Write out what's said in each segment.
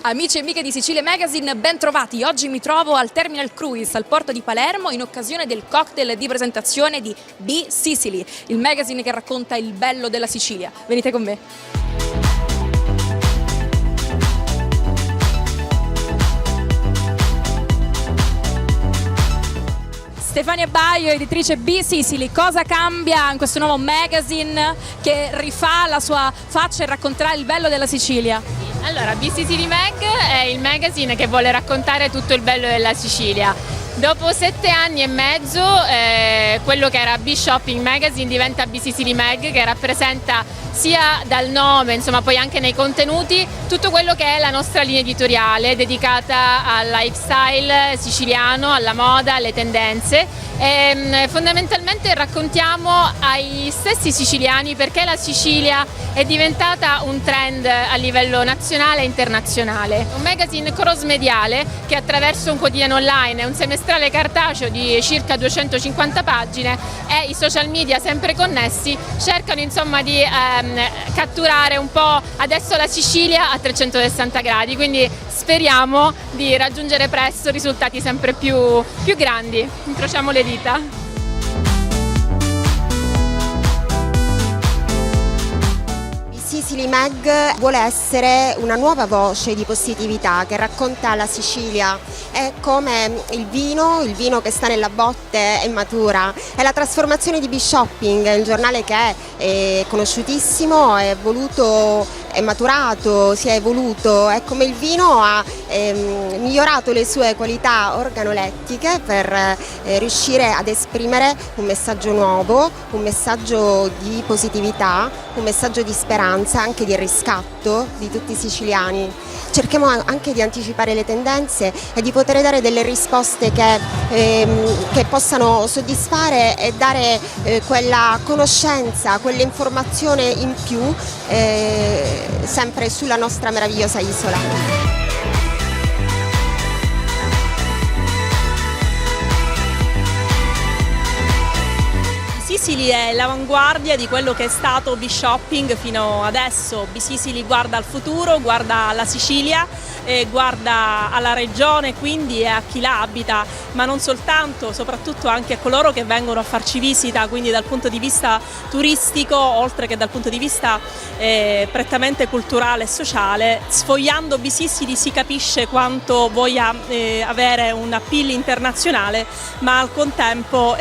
Amici e amiche di Sicilia Magazine, ben trovati. Oggi mi trovo al Terminal Cruise al porto di Palermo in occasione del cocktail di presentazione di Be Sicily, il magazine che racconta il bello della Sicilia. Venite con me. Stefania Baio, editrice Be Sicily, cosa cambia in questo nuovo magazine che rifà la sua faccia e racconterà il bello della Sicilia? Allora, Be Sicily Mag è il magazine che vuole raccontare tutto il bello della Sicilia. Dopo 7 anni e mezzo quello che era Be Shopping Magazine diventa Be Sicily Mag, che rappresenta sia dal nome, insomma poi anche nei contenuti, tutto quello che è la nostra linea editoriale dedicata al lifestyle siciliano, alla moda, alle tendenze. Fondamentalmente raccontiamo ai stessi siciliani perché la Sicilia è diventata un trend a livello nazionale e internazionale. Un magazine cross-mediale che attraverso un quotidiano online e un semestrale cartaceo di circa 250 pagine e i social media sempre connessi cercano insomma di catturare un po' adesso la Sicilia a 360 gradi, quindi speriamo di raggiungere presto risultati sempre più grandi. Incrociamo le dita. Sicily Mag vuole essere una nuova voce di positività che racconta la Sicilia. È come il vino che sta nella botte e matura. È la trasformazione di Be Shopping, il giornale che è conosciutissimo, è voluto, è maturato, si è evoluto. È come il vino ha migliorato le sue qualità organolettiche per riuscire ad esprimere un messaggio nuovo, un messaggio di positività, un messaggio di speranza, anche di riscatto di tutti i siciliani. Cerchiamo anche di anticipare le tendenze e di poter dare delle risposte che possano soddisfare e dare quella conoscenza, quell'informazione in più sempre sulla nostra meravigliosa isola. Sicily è l'avanguardia di quello che è stato Be Shopping fino adesso. Be Sicily guarda al futuro, guarda alla Sicilia, guarda alla regione quindi e a chi la abita, ma non soltanto, soprattutto anche a coloro che vengono a farci visita, quindi dal punto di vista turistico oltre che dal punto di vista prettamente culturale e sociale. Sfogliando Be Sicily si capisce quanto voglia avere un appeal internazionale, ma al contempo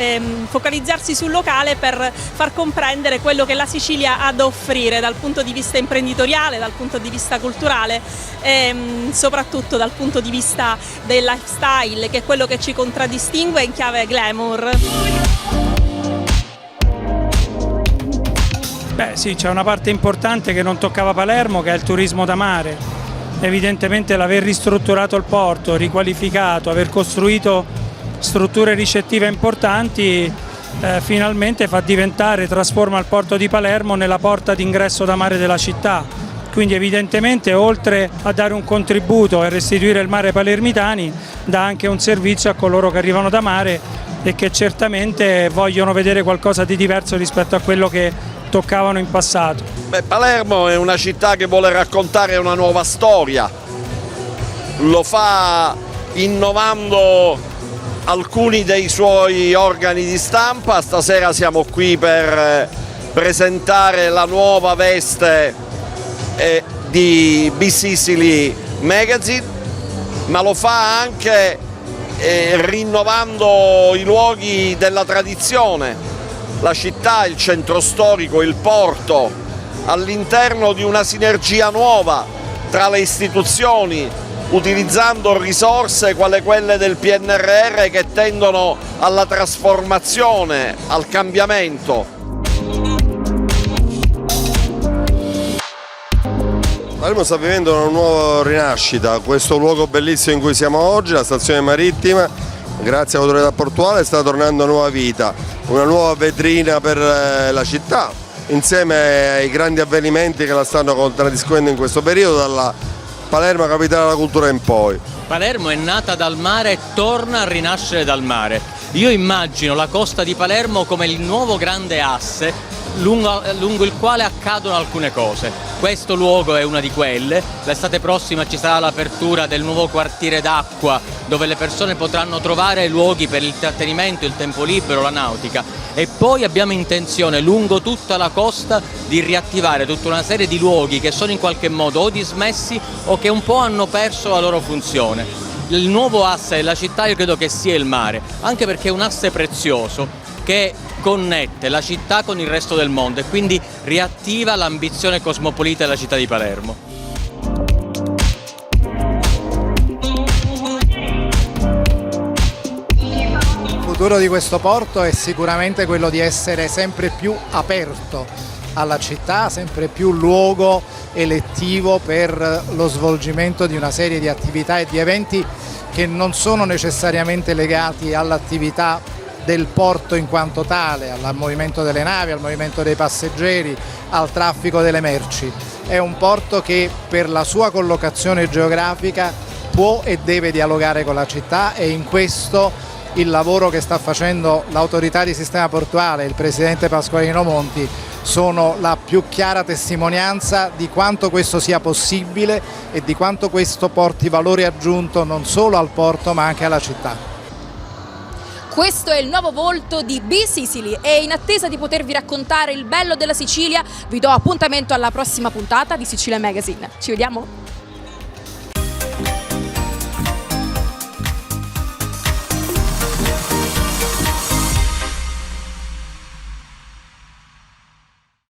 focalizzarsi sul locale per far comprendere quello che la Sicilia ha da offrire dal punto di vista imprenditoriale, dal punto di vista culturale e soprattutto dal punto di vista del lifestyle, che è quello che ci contraddistingue in chiave glamour. Beh sì, c'è una parte importante che non toccava Palermo, che è il turismo da mare. Evidentemente l'aver ristrutturato il porto, riqualificato, aver costruito strutture ricettive importanti finalmente trasforma il porto di Palermo nella porta d'ingresso da mare della città. Quindi evidentemente oltre a dare un contributo e restituire il mare ai palermitani, dà anche un servizio a coloro che arrivano da mare e che certamente vogliono vedere qualcosa di diverso rispetto a quello che toccavano in passato. Palermo è una città che vuole raccontare una nuova storia, lo fa innovando alcuni dei suoi organi di stampa. Stasera siamo qui per presentare la nuova veste di Be Sicily Magazine, ma lo fa anche rinnovando i luoghi della tradizione, la città, il centro storico, il porto, all'interno di una sinergia nuova tra le istituzioni, utilizzando risorse quale quelle del PNRR che tendono alla trasformazione, al cambiamento. Palermo sta vivendo una nuova rinascita, questo luogo bellissimo in cui siamo oggi, la stazione marittima, grazie all'autorità portuale sta tornando a nuova vita, una nuova vetrina per la città, insieme ai grandi avvenimenti che la stanno contraddistinguendo in questo periodo, dalla Palermo capitale della cultura in poi. Palermo è nata dal mare e torna a rinascere dal mare. Io immagino la costa di Palermo come il nuovo grande asse lungo il quale accadono alcune cose. Questo luogo è una di quelle. L'estate prossima ci sarà l'apertura del nuovo quartiere d'acqua, dove le persone potranno trovare luoghi per l'intrattenimento, il tempo libero, la nautica. E poi abbiamo intenzione lungo tutta la costa di riattivare tutta una serie di luoghi che sono in qualche modo o dismessi o che un po' hanno perso la loro funzione. Il nuovo asse della città io credo che sia il mare, anche perché è un asse prezioso che connette la città con il resto del mondo e quindi riattiva l'ambizione cosmopolita della città di Palermo. Il futuro di questo porto è sicuramente quello di essere sempre più aperto alla città, sempre più luogo elettivo per lo svolgimento di una serie di attività e di eventi che non sono necessariamente legati all'attività del porto in quanto tale, al movimento delle navi, al movimento dei passeggeri, al traffico delle merci. È un porto che per la sua collocazione geografica può e deve dialogare con la città e in questo il lavoro che sta facendo l'autorità di sistema portuale, il presidente Pasqualino Monti, sono la più chiara testimonianza di quanto questo sia possibile e di quanto questo porti valore aggiunto non solo al porto ma anche alla città. Questo è il nuovo volto di B-Sicily e in attesa di potervi raccontare il bello della Sicilia vi do appuntamento alla prossima puntata di Sicilia Magazine. Ci vediamo?